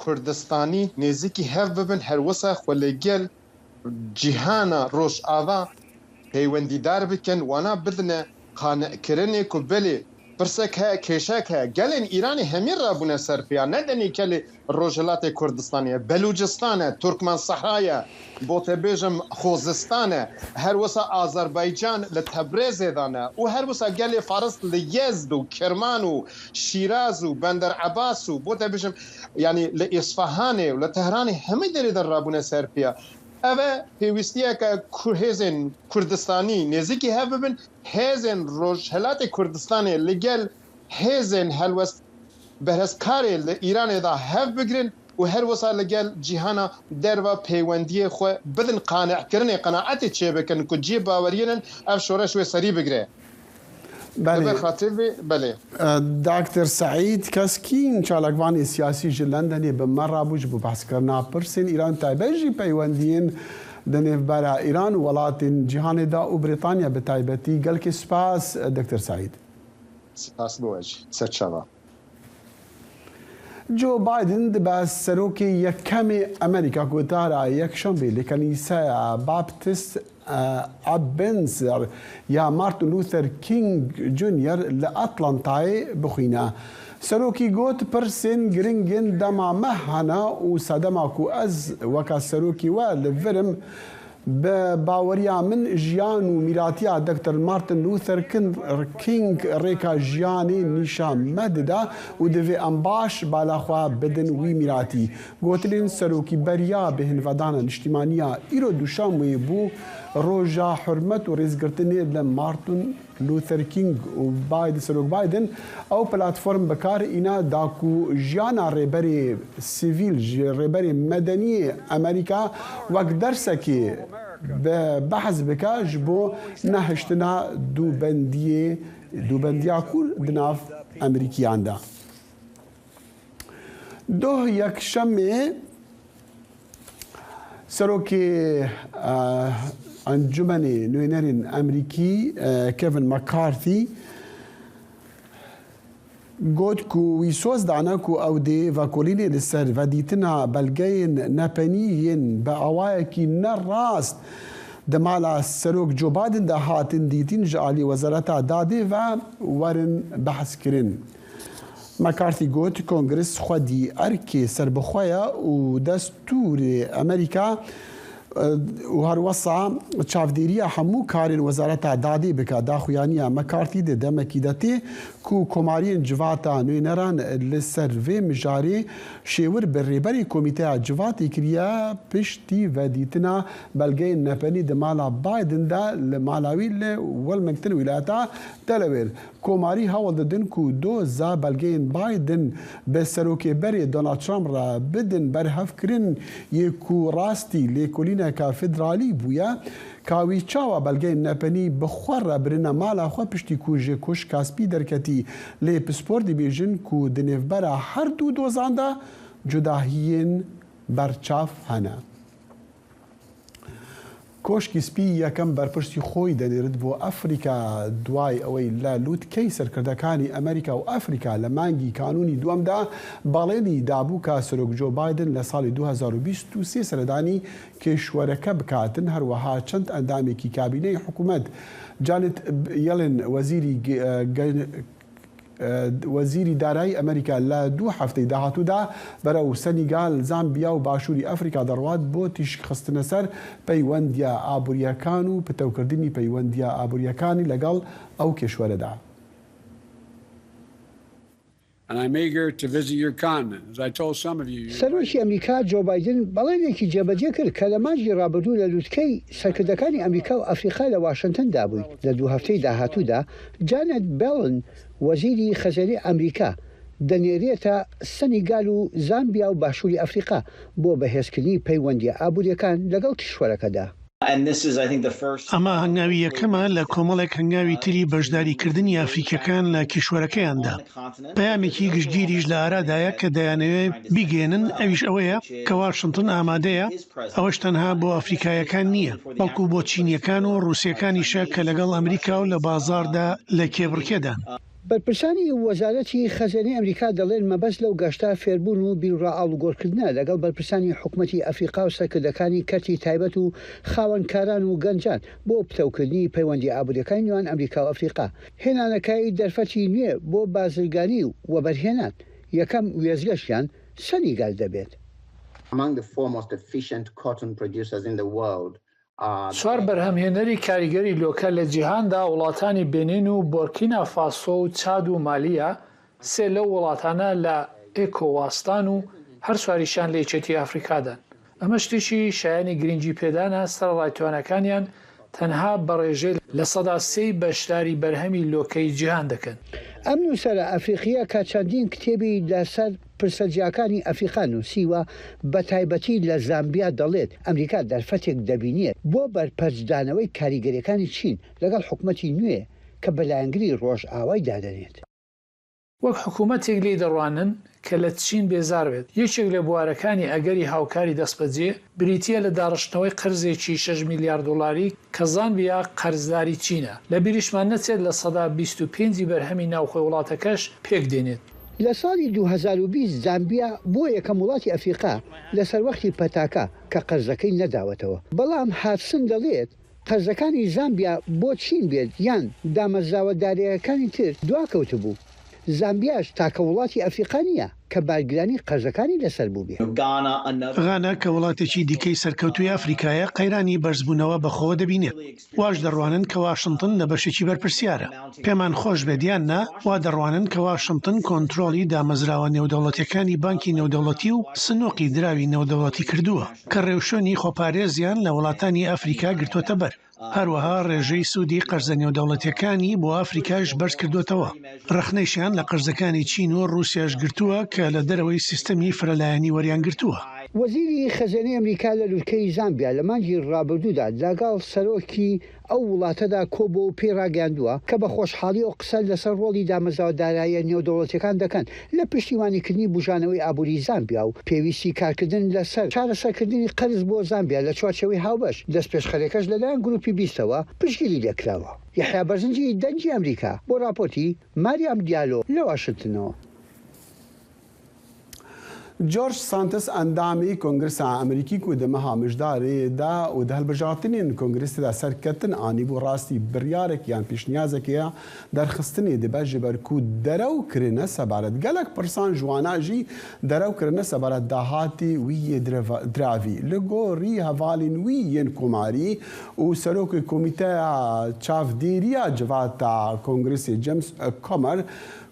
کوردستانی نێزیکی هەف ببن هەروەسا خۆ لەگەل جیهانە ڕۆژئاوا پەیوەندیدار بکەن وانا بدنە قانعکردنێک و بەلێ پرسێک هەیە کێشەک هەیە گەلێن ئیرانی هەمین ڕابوونە سەر پێیان نەدەنی کەلێ ڕۆژهەڵاتی کوردستانیە بەلوجستانە تورکمان سەحرایە بۆ تێبێژم خۆزستانە هەروەسا ئازەربایجان لە تەبرێزێدانە و هەروەسا گەلێ فارس لە یەزد و کرمان و شیراز و بەندەر عەباس و بۆ تێبێژم ینی لە ئیسفەهانێ و لە تەهرانی هەمووی دەرێدە ڕابوونە سەر پێیە ئەوە پێویستیەکە هێزên کوردستانی نێزیکی هەف ببن هێزên ڕۆژهەڵاتی کوردستانê لەگەل هێزên هەلوەست بەرهەزکارê لە ئیرانێدا هەف بگرن و هەروەسا لەگەل جیهانە دەربە پەیوەندیە خۆ بدن قانعکردنê قەناعەتê çê bikin ku cî baweriyên ev şoreş wê serî bigire. بله دکتر سعید کسکین چالکوانی سیاسی جلندنی به مرابوج بو بحث کرنا پرسین ایران تایبجی پیوندین دنیف برا ایران ولاتین جهان دا و بریتانیا به تایبتی گل که سپاس دکتر سعید سپاس بوج سچاوا جو بایدن به سروک یکم امریکا گوتارا یک شنبه لکنیسه باپتیست ابنسر یا مارتن لوثر کینگ جونیور لأطلانتای بخوینا سروکی گوت پرسین گرنگن دما مهانا و صدما کو از وکا سروکی و لورم به باوریا من جیان و میراتیا دکتر مارتن لوثر کینگ ریکا جیانی نیشان مددا و دوی انباش بالاخوا بدن وی میراتی گوتلین سروکی بریا بهن ودانا اجتماعیه ایرو دوشام وی بو روجا حرمت و ریزگرتنی لمارتن لوثر کینگ و سروک بایدن او پلاتفورم بکار اینا داکو جیانا ریبری سیویل ریبری مدنی امریکا وک درسکی بحث بکاش بو نهشتنا دوبندیا کور دناف امریکیان دا دو یک شمه سروکی انجمن نوینرین امریکی کیفن مکارتی گوت کو ویسوز دانا کو او دی و کولینی لسر و دیتنا بلگین نپنیین با اوای کی نراست دمالا سروک جو بادن ده هاتن دیتین جالی وزارتا داده و ورن بحث کرن مکارتی گوت کنگرس خودی ارکی سربخویا و دستور امریکا و هر وصا چافدیریا همو کارین وزارت دادی بکا داخویانیا مکارتی ده دمکیدتی کو کمارین جواتا نوینران لسر و مجاری شیور بریبری کمیته جواتی کریا پشتی و دیتنا بلگه نپنی دمالا بایدن دا لمالاوی والمنگتن ولاتا دلویر کماری هاول ددن کو دو زا بلگه بایدن به سروک بری دونالد ترامپ را بدن برهف کرن یکو راستی لیکولین که فدرالی بویا کاوی چاوا بلگه نپنی بخور برنا مالا خو پشتی کو جه کوش کاسپی درکتی لی پسپور دی بیجن کو دنیف برا هر دو دوزاندا جداهین برچاف هنه کوشکی سپی یکم برپرسی خوی دنیرد بو افریکا دوای اوی لالوت کی سرکردکانی امریکا و افریکا لمانگی کانونی دوام دا بالیلی دابو که سروک جو بایدن لسال 2023 سردانی کشورکه بکاتن هر وها چند اندامی کی کابینه حکومت جانت یلن وزیری دارایی امریکا لدو هفته دهاتو دا برای سنگال زامبیا و باشوری افریقا دروات بو تیشک خستن سر پیوندیا آبوریکان و پتوکردنی پیوندیا آبوریکانی لگل او کشور دا. سەرۆکی ئەمریکا جۆ بایدن بەڵێنێکی جێبەجێ کرد کە لە مانجی ڕابردوو لە لووتکەی سەرکردەکانی ئەمریکا و ئەفریقا لە واشنگتندا بووی لە دوو هەفتەی داهاتوودا جانێت بێڵن وەزیری خەزەری ئەمریکا دەنێرێتە سەنیگال و زامبیا و باشووری ئەفریقا بۆ بەهێزکردنی پەیوەندی ئابوووریەکان لەگەڵ کشوەرەکەدا. ئەمە هەنگاوی یەکەمە لە کۆمەڵێک هەنگاوی تری بەشداریکردنی ئەفریقیەکان لە کیشوەرەکەیاندا. پەیامێکی گشتگیریش لە ئارادایە کە دەیانەوێت بیگێنن ئەویش ئەوەیە کە واشنگتن ئامادەیە ئەوەش تەنها بۆ ئەفریقایەکان نییە بەڵکو بۆ چینیەکان و ڕووسیەکانیشە کە لەگەڵ ئەمریکا و لە بازاردا لە کێبڕکێدان. بەرپرسانی وەزارەتی خەزانەی ئەمریکا دەڵێن مەبەست لەو گەشتە فێربوون و بیرڕائاڵوگۆڕکردنە لەگەڵ بەرپرسانی حکوومەتی ئەفریقا و سەرکردەکانی کەرتی تایبەت و خاوەنکاران و گەنجان بۆ پتەوکردنی پەیوەندی ئابوووریەکانی نێوان ئەمریکا و ئەفریقا، هێنانەکانی دەرفەتی نوێ بۆ بازرگانی و وەبەرهێنان. یەکەم وێزگەشتیان سەنیگال دەبێت. چوار بەرهەمهێنەری کاریگەری لۆکە لە جیهاندا وڵاتانی بێنین و بۆرکینا فاسۆ و چاد و مالیە، سێ لەو وڵاتانە لە ئێکۆواستان و هەر سواریشان لە یەکێتی ئەفریقادان. ئەمە شتێکی شایانی گرنگی پێدانە سەرڕایتوانەکانیان تەنها بەڕێژەی لە سەدا سێی بەشداری بەرهەمی لۆکەی جیهان دەکەن. ئەم نووسەرە ئەفریقیە کە چەندین کتێبی لەسەر پرسەرجیەکانی ئەفریقا نووسیوە، بە تایبەتی لە زامبیا دەڵێت ئەمریکا دەرفەتێک دەبینێت بۆ بەرپەرجدانەوەی کاریگەریەکانی چین لەگەڵ حکوومەتی نوێ کە بەلایەنگری ڕۆژئاوای دادەنێت. وەک حکوومەتێک لێی دەڕوانن کە لە چین بێزار بێت. یەکێک لە بوارەکانی ئەگەری هاوکاری دەستبەجێ بریتە لە داڕشتنەوەی قرزێکی 6 میلیارد دلاری کە زانبیا قەرزداری چینە. لە بیریشمان نەچێت لە سەدا 25 بەرهەمی ناوخۆی وڵاتەکەش پێک دێنێت. لە ساڵی 2020 زامبیا بۆ یەکەم وڵاتی ئەفریقا لەسەر وەختی پەتاکە کە قەرزەکەی نەداوەتەوە. بەڵام هاتسن دەڵێت قەرزەکانی زامبیا بۆ چین بێت یان دامەزراوەداریەکانی تر دواکەوت بوو. زامبیاش تاکە وڵاتی ئەفریقا نیە کە بارگرانی قەرزەکانی لەسەر بوو بێ. غانا کە وڵاتێکی دیکەی سەرکەوتوی ئەفریقایە قەیرانی بەرزبوونەوە بەخۆوە دەبینێت. واش دەڕوانن کە واشنگتن لە بەشێکی بەرپرسیارە. پێمان خۆش بێدیان نا وا دەڕوانن کە واشنگتن کۆنتترۆلی دامەزراوە نێودەوڵەتەکانی بانکی نێودەوڵەتی و سنووقی دراوی نێودەوڵەتی کردووە کە ڕێوشۆنی خۆپارێزیان لە وڵاتانی ئەفریقا گرتوۆتە بەر. هەروەها ڕێژەی سوودی قەرزە نێودەوڵەتیەکانی بۆ ئەفریقاش بەرز کردوێتەوە. ڕخنەیشیان لە قەرزەکانی چین و رووسیاش گرتووە کە لە دەرەوەی سیستەمی فرەلایەنی وەریان گرتووە. وەزیری خەزانەی ئەمریکا لە لووتکەی زامبیا لە مانگی ڕابردوودا لەگەڵ سەرۆکی ئەو وڵاتەدا کۆبۆ و پێڕاگەاندووە کە بە خۆشحاڵی و قسە لەسەر ڕۆڵی دامەزراوەداراییە نێودەوڵەتیەکان دەکەن لە پشتیوانیکردنی بژانەوەی ئابووری زامبیا و پێویستی کارکردن لەسەر چارەسەرکردنی قەرز بۆ زامبیا لە چوارچەوەی هاوبەش. دەست پێشخەرێکەش لەلایەن گروپی 20ەوە پشتگیری لێکراوە. یحیا بەرزنجی دەنگی ئەمریکا بۆ راپۆرتی ماریام دیالۆ لە واشنگتنەوە. جورج سانتس ئەندامی کۆنگرسا ئەمریکی و دەمەها مژدارێدا و دە هەڵبژارتنین کۆنگرسدا سەرکەتن ئانی بۆ ڕاستی بڕیارێک یان پیشنیازێکەیە دەرخستنی دەبێت ji ber ku derewkirine sebaret gelek pirsan jwana jî derewkirine sebaret dahatî wî yê diravî li gorî hevalên wî yên komarî û serokê komîteya çavdêriya civata Kongresê James Comer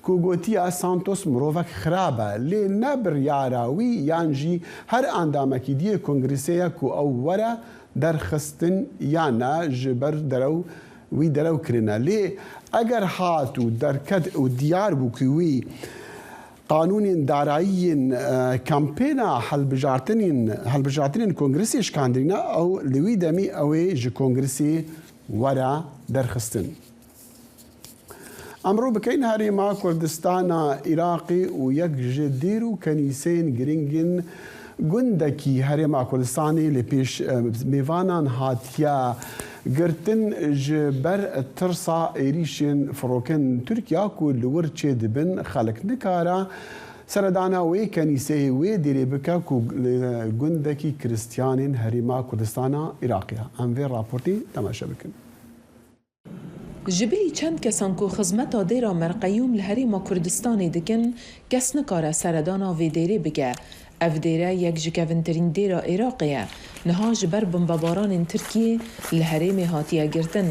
ku gotiya Santos mirovek xirab e lê ne biryara wî yan jî her endamekî diye Kongresêya ku ew were derxistin yan ne ji ber derew wî derewkirine lê eger hat û derket û diyar bû ku wî qanûnên darayiyên kampêna helbijartinên Kongresê şikandîne ew li wî demî ew ê ji Kongresê were derxistin. ئەمڕۆ بکەین هەرێما کوردستانە عێراقی و یەک ji dêr û kenîseyên giringin gundekî herêma Kurdistanê li pêş mêvanan hatiye girtin ji ber tirsa êrişên firokên Tirkiya ku li wir çê dibin xelk nikare seredana wê kenîseyê wê dêrê bike ku gundekî Kristyanên herêma Kurdistana Iraqê. Em vê raportê temaşe bikin. جبری چند کسان کو خدمت دێرا مرقیوم لە هەرێما کوردستانی دکن کەس نکاره سەردانا وێ دێرێ بگە. ئەف دێرە یەک ji kevîntirîn dêra Iraqê niha ji ber bombebaranên Tirkiyê li herêmê hatiye girtin.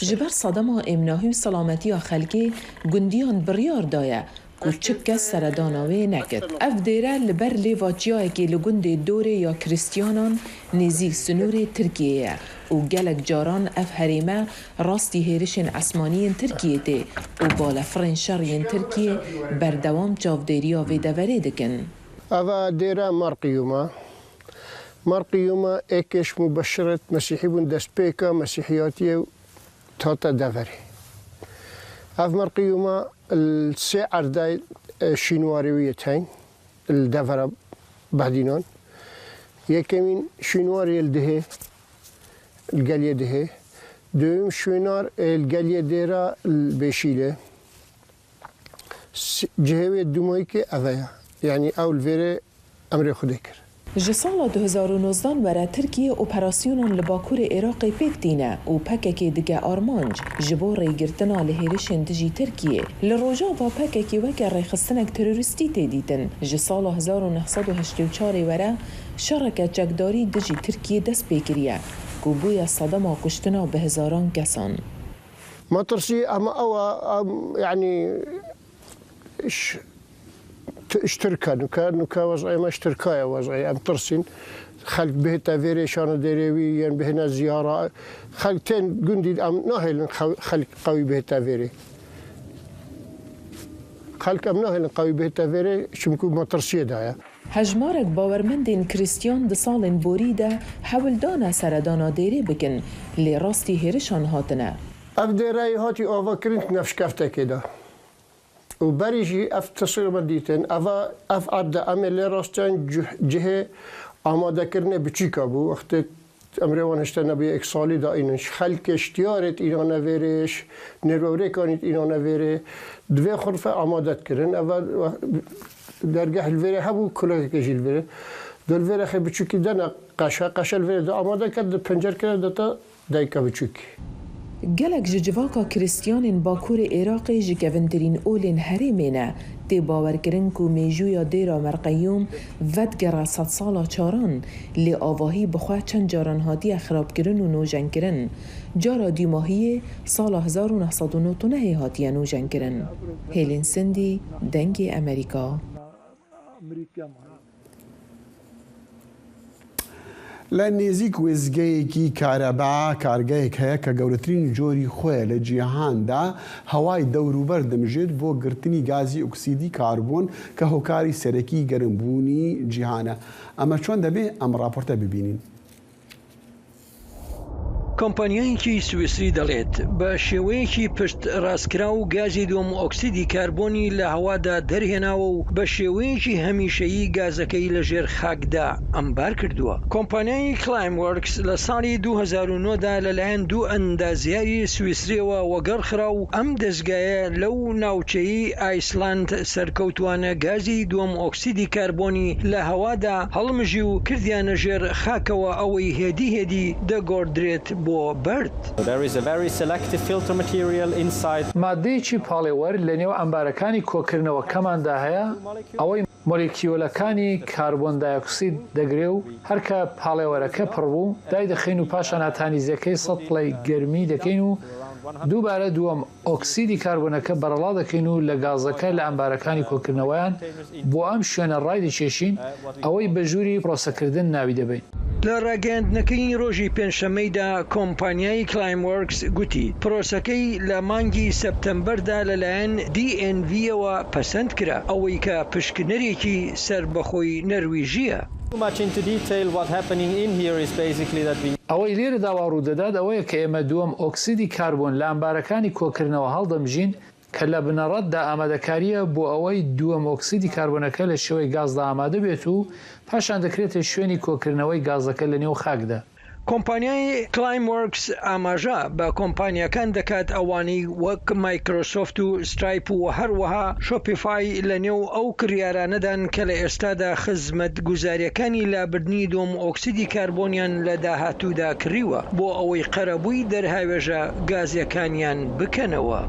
Ji ber sedema êmnahî û selametiya xelkê gundiyan biryar daye ku çi kes seredana wê nekir. Ev dêre li ber lêva çiyayekê li gundê dorê ya Kristyanan nêzik sinûrê Tirkiyeyê û gelek caran ev herême rastî hêrişên esmaniyên Tirkiyê tê û balefirên şeriyên Tirkiye berdewam çavdêriya vê deverê dikin. Ava dêra Marqiyûma êkeş mubşiret Mesîhî bûn destpêka Mesîhiyatiyê hate deverê. Ev Marqiyûma sê erdayê şînwarê wî hene li devera Behdînan. Yekemîn şînwarê li dihê li geliyê dihê. Duyum şînar li geliyê dêra li Bêşîlê. جهوی دومایی که اویا یعنی اول ویره امر خودی کرد. ji sala 2019 were Tirkiye operasyonên li Bakurê Iraqê pêk dîne û pekekê dige armanc ji bo rêgirtina lihêrişên dijî Tirkiye. Li rojava pekekê weke rêxistinek terorîstî tê dîtin. Ji sala 1984 were şereke çekdarî dijî Tirkiye dest pê kiriye ku bûye sedema kuştina bi hezaran kesan. مطرسي أما أو يعني اشتركا نكا وضعي ما اشتركايا وضعي أم ترسين خلق به تافيري شان ديريوي يعني بهنا زيارة خلقتين جندي أم ناهل خلق قوي به تافيري خلق أم ناهل قوي به تافيري شمكو مطرسية دايا هجمارك باورمندين كريستيان د سالن بوريدا حول دانا سردانا ديري بكن لي راستي هيرشان هاتنا أبدي هاتي أوفا كرنت نفس كفتا كده وبريجي تصير مديتين أف عبد أمل راستان جهة آماده كرنه بچيكا بو وقت أمروان هشتنا بي إكسالي دا إنش خلق اشتيارت إينا نويرش نرووري كانت إينا نويري دوه خرفة آماده كرن أفا درگاه الويري هبو كله كجي الويري دو الويري خي بچوكي دانا قشا الويري دا آماده كرد پنجر كرد داتا دايكا بچوكي گلک جواکا کریستیانین باکور عراقی جگوندرین اولین هریمینه دی باورگرن کو میجویا دیرا مرقیوم ودگره 100 سالا چاران لی آواهی بخواه چند جاران هادی خراب کرن و نوجن کرن جارا دیماهی سال 1999 هادی نوجن کرن. هیلین سندی دنگی امریکا. لە نێزیک وێزگەیەکی کارەبا کارگایەک هەیە کە گەورەترین جۆری خۆیە لە جیهاندا هەوای دەوروبەر دەمژێت بۆ گرتنی گازی ئۆکسیدی کاربۆن کە هۆکاری سەرەکی گەرمبوونی جیهانە. ئەمە چۆن دەبێت ئەم راپۆرتە ببینین؟ کۆمپانیایەکی سویسری دەڵێت بە شێوەیەکی پشت ڕاستکرا و گازی دۆم ئۆکسیدی کاربۆنی لە هەوادا دەرهێناوە و بە شێوەیەکی هەمیشەیی گازەکەی لە ژێر خاکدا ئەمبار کردووە. کۆمپانیای کلایموەرکس لە ساڵی 2009دا لەلایەن دوو ئەندازیاری سویسریەوە وەگەڕخرا و ئەم دەستگایە لەو ناوچەی ئایسلاند سەرکەوتوانە گازی دۆم ئۆکسیدی کاربۆنی لە هەوادا هەڵمژی و کردیانە ژێر خاکەوە ئەوەی هێدی دەگۆڕدرێت بۆ بەرد. مادەیەکی پاڵێوەەر لە نێو ئەمبارەکانی کۆکردنەوەکەماندا هەیە ئەوەی مۆلیکیۆلەکانی کاربۆن دایۆکسید دەگرێ و هەرکە پاڵێوەرەکە پڕ بوو دای دەخین و پاشان ئاتانیزەکەی 100 پڵەی گەرمی دەکەین و دووبارە دووەم ئۆکسیدی کاربۆنەکە بەرەڵا دەکەین و لە گازەکە لە ئەمبارەکانی کۆکردنەوەیان بۆ ئەم شوێنە ڕای دەچێشین ئەوەی بە ژووری پرۆسەکردن ناوی دەبین. لە ڕاگەیاندنەکەی ڕۆژی پێنجشەممەیدا کۆمپانیای کلایموەرکس گوتی پرۆسەکەی لە مانگی سەپتەمبەردا لەلایەن DNV-ەوە پەسەند کرا ئەوەی کە پشکنەرێکی سەربەخۆی نەرویژیە. ئەوەی لێرە داوا ڕوودەدات ئەوەیە کە ئێمە دووەم ئۆکسیدی کاربۆن لە ئەمبارەکانی کۆکردنەوە هەڵدەمژین کە لە بنەڕەتدا ئامادەکاریە بۆ ئەوەی دووەم ئۆکسیدی کاربۆنەکە لە شێوەی گازدا ئامادە بێت و پاشان دەکرێتە شوێنی کۆکردنەوەی گازەکە لە نێو خاکدا. کۆمپانیای کلایموەرکس ئاماژە بە کۆمپانیەکان دەکات ئەوانەی وەک مایکرۆسۆفت و سترایپ و هەروەها شۆپیفای لە نێو ئەو کڕیارانەدان کە لە ئێستادا خزمەت گوزاریەکانی لابردنی دۆم ئۆکسیدی کاربۆنیان لە داهاتوودا کڕیوە بۆ ئەوەی قەرەبووی دەرهاوێژە گازیەکانیان بکەنەوە.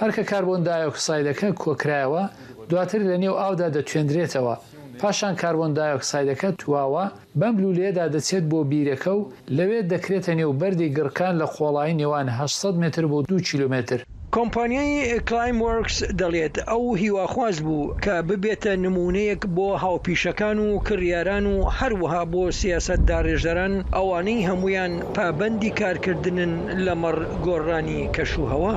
هەرکە کاربۆن دایۆکسایدەکە کۆکرایەوە دواتر لە نێو ئاودا دەتوێندرێتەوە. پاشان کاربۆن دایۆکسایدەکە تواوە بەم لولەیەدا دەچێت بۆ بیرەکە و لەوێ دەکرێتە نێو بەردی گڕکان لە خۆڵایی نێوان 800 متر بۆ 2 کیلومتر. کۆمپانیای کلایموەرکس دەڵێت ئەو هیواخواز بوو کە ببێتە نمونەیەک بۆ هاوپیشەکان و کڕیاران و هەروەها بۆ سیاسەتدا ڕێژەران ئەوانەی هەمویان پابەندی کارکردنن لەمەڕ گۆڕانی کەشوهەوا.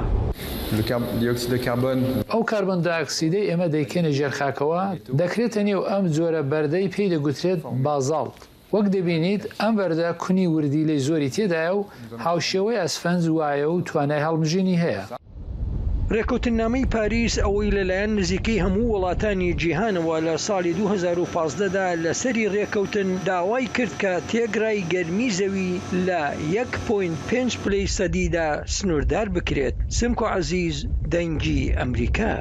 ئەو کاربن دایۆکسیدەی ئێمە دەیکەنە ژێرخاکەوە دەکرێتە نێو ئەم جۆرە بەردەی پێی دەگوترێت بازاڵت. وەک دەبینیت ئەم بەردە کونی وردی لەی زۆری تێدایە و هاوشێوەی ئەسفەنج وایە و توانای هەڵمژینی هەیە. ڕێکوتنامەی پاریس ئەوەی لەلایەن نزیکەی هەموو وڵاتانی جیهانەوە لە ساڵی 2015دا لەسەری ڕێکەوتن داوای کرد کە تێگرای گەرمی زەوی لە 1.5 پلەی سەدیدا سنووردار بکرێت. سمکۆ عەزیز دەنگی ئەمریکا.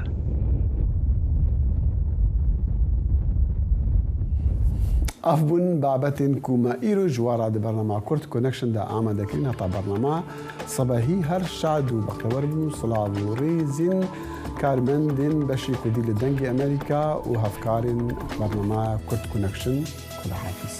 افبون بابتن كوما ايرو جوارا دي برنامج كورت كونكشن دا آماده كرين هتا برنامج صباحي هر شادو بقوربن صلاة ريزين كارمندين بشي كودي لدنجي امريكا وهفكارين برنامج كورت كونكشن كل حافظ